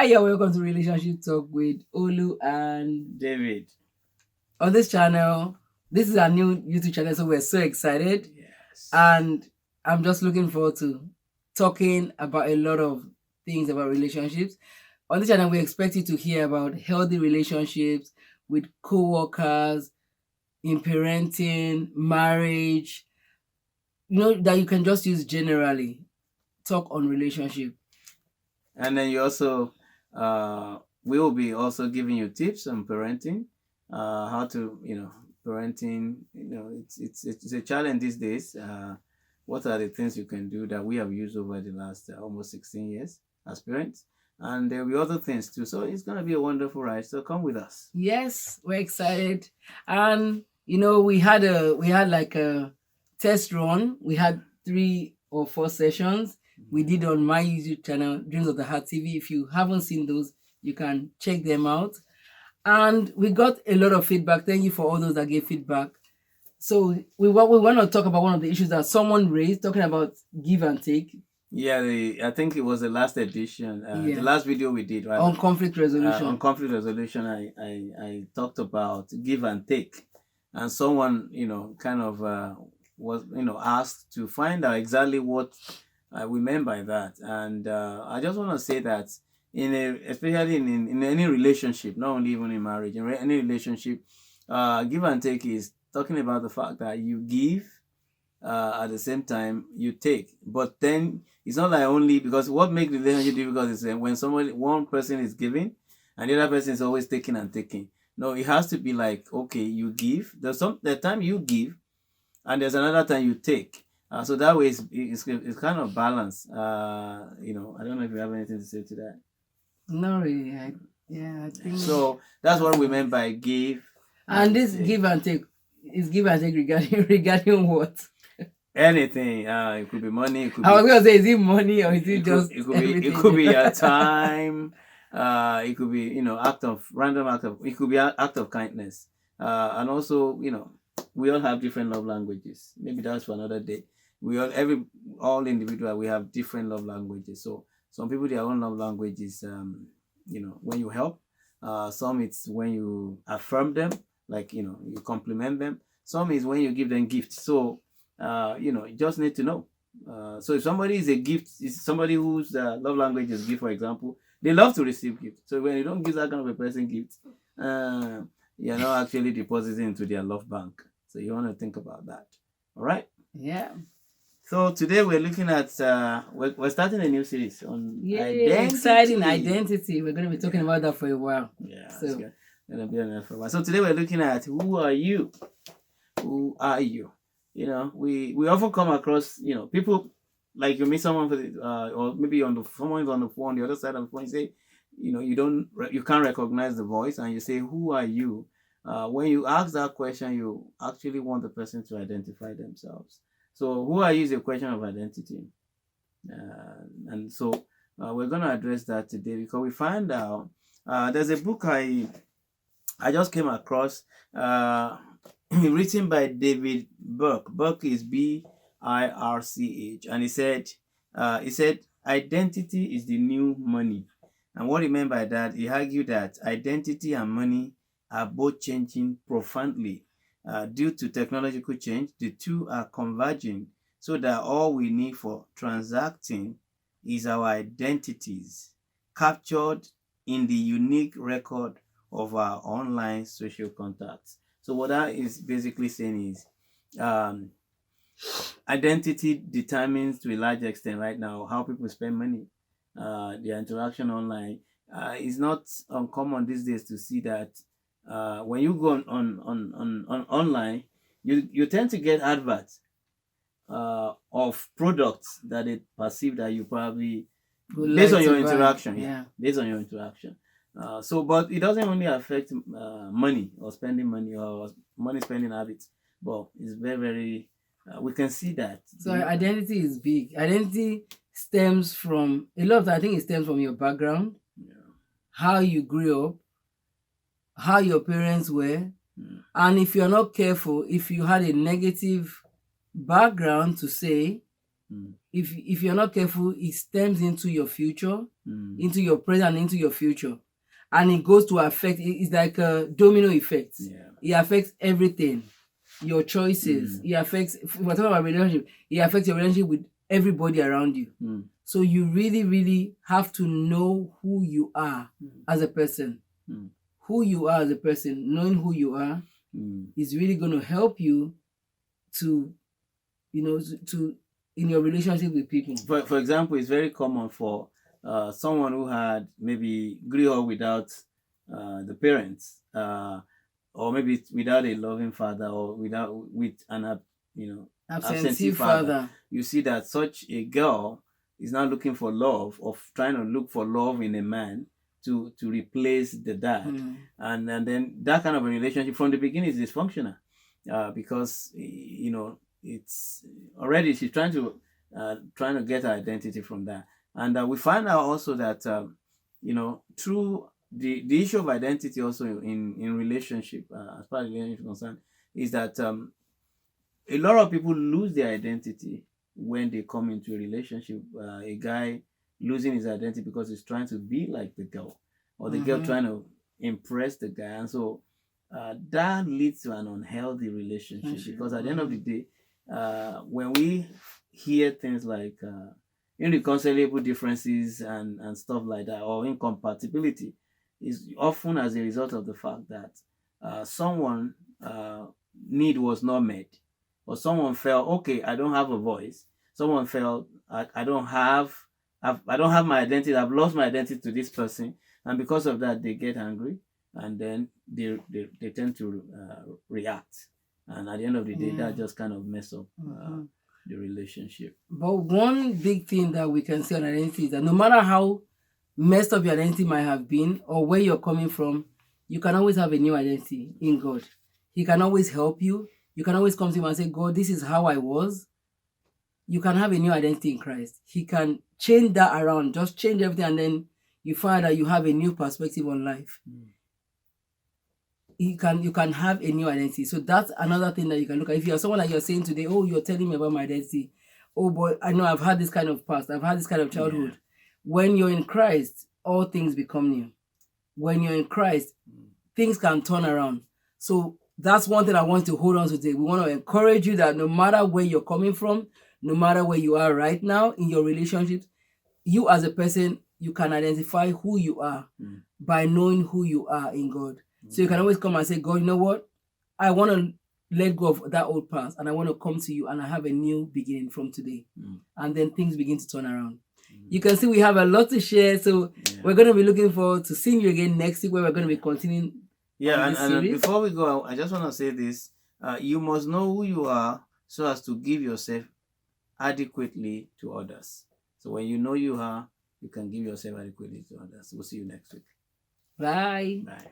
Hi, and welcome to Relationship Talk with Olu and David. on this channel. This is our new YouTube channel, so we're so excited. Yes. And I'm just looking forward to talking about a lot of things about relationships. On this channel, we expect you to hear about healthy relationships with co-workers, in parenting, marriage, that you can just use generally. Talk on relationship. And then you also, we will be also giving you tips on parenting, how to, parenting. It's a challenge these days. What are the things you can do that we have used over the last almost 16 years as parents? And there will be other things too. So it's going to be a wonderful ride. So come with us. Yes, we're excited. And we had like a test run. We had 3 or 4 sessions we did on my YouTube channel, Dreams of the Heart TV. If you haven't seen those, you can check them out. And we got a lot of feedback. Thank you for all those that gave feedback. So we want to talk about one of the issues that someone raised, talking about give and take. Yeah, I think it was the last edition, the last video we did, right? On conflict resolution. On conflict resolution, I talked about give and take, and someone kind of was asked to find out exactly what we meant by that, and I just want to say that especially in any relationship, not only even in marriage, in any relationship, give and take is talking about the fact that you give. At the same time you take, but then it's not like only, because what makes the relationship difficult is when one person is giving and the other person is always taking and taking. No, it has to be like, okay, you give, the time you give and there's another time you take, so that way it's kind of balance. I don't know if you have anything to say to that. No, really. I think so. That's what we meant by give and this take. Give and take is give and take regarding what? Anything. It could be money. It could I was gonna say, is it money or is it just? It could be your time. It could be random act of. It could be an act of kindness. And also we all have different love languages. Maybe that's for another day. All individual, we have different love languages. So some people, their own love language is when you help. Some it's when you affirm them, like you compliment them. Some is when you give them gifts. So you just need to know. So if somebody is a gift, is somebody whose love language is gift, for example, they love to receive gifts. So when you don't give that kind of a person gifts, you're not actually depositing into their love bank. So you want to think about that. All right? Yeah. So today we're looking at we're starting a new series on identity. Exciting identity. We're going to be talking about that for a while. Yeah. So gonna be on that for a while. So today we're looking at who are you? Who are you? We often come across people, like you meet someone for or maybe someone's on the phone, the other side of the phone, you say you can't recognize the voice, and you say, who are you? When you ask that question, you actually want the person to identify themselves. So who are you is a question of identity, and so we're going to address that today, because we find out there's a book I just came across, written by David Burke. Burke is Birch, and he said, identity is the new money. And what he meant by that, he argued that identity and money are both changing profoundly due to technological change. The two are converging, so that all we need for transacting is our identities, captured in the unique record of our online social contacts. So what that is basically saying is identity determines, to a large extent right now, how people spend money. Their interaction online is not uncommon these days to see that when you go on online, you tend to get adverts of products that they perceive that you probably based on your interaction. Yeah, based on your interaction. But it doesn't only affect money or spending money or money spending habits, but it's very, very, we can see that. So identity is big. Identity stems from a lot. I think it stems from your background, how you grew up, how your parents were, and if you're not careful, if you had a negative background to say, if you're not careful, it stems into your future, Mm. into your present, into your future, and it goes to affect. It's like a domino effect. Yeah. It affects everything, your choices. It affects whatever about relationship. It affects your relationship with everybody around you. Mm. So you really, really have to know who you are as a person. Mm. Who you are as a person, knowing who you are, is really going to help you to, to in your relationship with people. For example, it's very common for someone who had maybe grew up without the parents, or maybe without a loving father, or with an absentee father. You see that such a girl is now looking for love, of trying to look for love in a man to replace the dad, and then that kind of a relationship from the beginning is dysfunctional, because it's already she's trying to get her identity from that, and we find out also that through the issue of identity also in relationship, as far as relationship is concerned, is that a lot of people lose their identity when they come into a relationship. A guy losing his identity because he's trying to be like the girl, or the girl trying to impress the guy, and so that leads to an unhealthy relationship, because at the end of the day, when we hear things like irreconcilable differences and stuff like that, or incompatibility, is often as a result of the fact that someone need was not met, or someone felt, okay, I don't have a voice. Someone felt, I don't have my identity. I've lost my identity to this person, and because of that, they get angry, and then they tend to react, and at the end of the day, that just kind of mess up the relationship. But one big thing that we can see on identity is that no matter how messed up your identity might have been, or where you're coming from, you can always have a new identity in God. He can always help you. You can always come to him and say, God, this is how I was. You can have a new identity in Christ. He can change that around, just change everything, and then you find that you have a new perspective on life. You can have a new identity. So that's another thing that you can look at. If you're someone like you're saying today, oh, you're telling me about my identity. Oh boy, I know I've had this kind of past. I've had this kind of childhood. Yeah. When you're in Christ, all things become new. When you're in Christ, things can turn around. So that's one thing I want to hold on to today. We want to encourage you that no matter where you're coming from, no matter where you are right now in your relationships, you as a person, you can identify who you are by knowing who you are in God. So you can always come and say, God, you know what? I want to let go of that old past, and I want to come to you, and I have a new beginning from today. And then things begin to turn around. You can see we have a lot to share. So we're going to be looking forward to seeing you again next week, where we're going to be continuing. Yeah, and before we go, I just want to say this. You must know who you are so as to give yourself adequately to others. So when you know you are, you can give yourself adequately to others. We'll see you next week. Bye. Bye.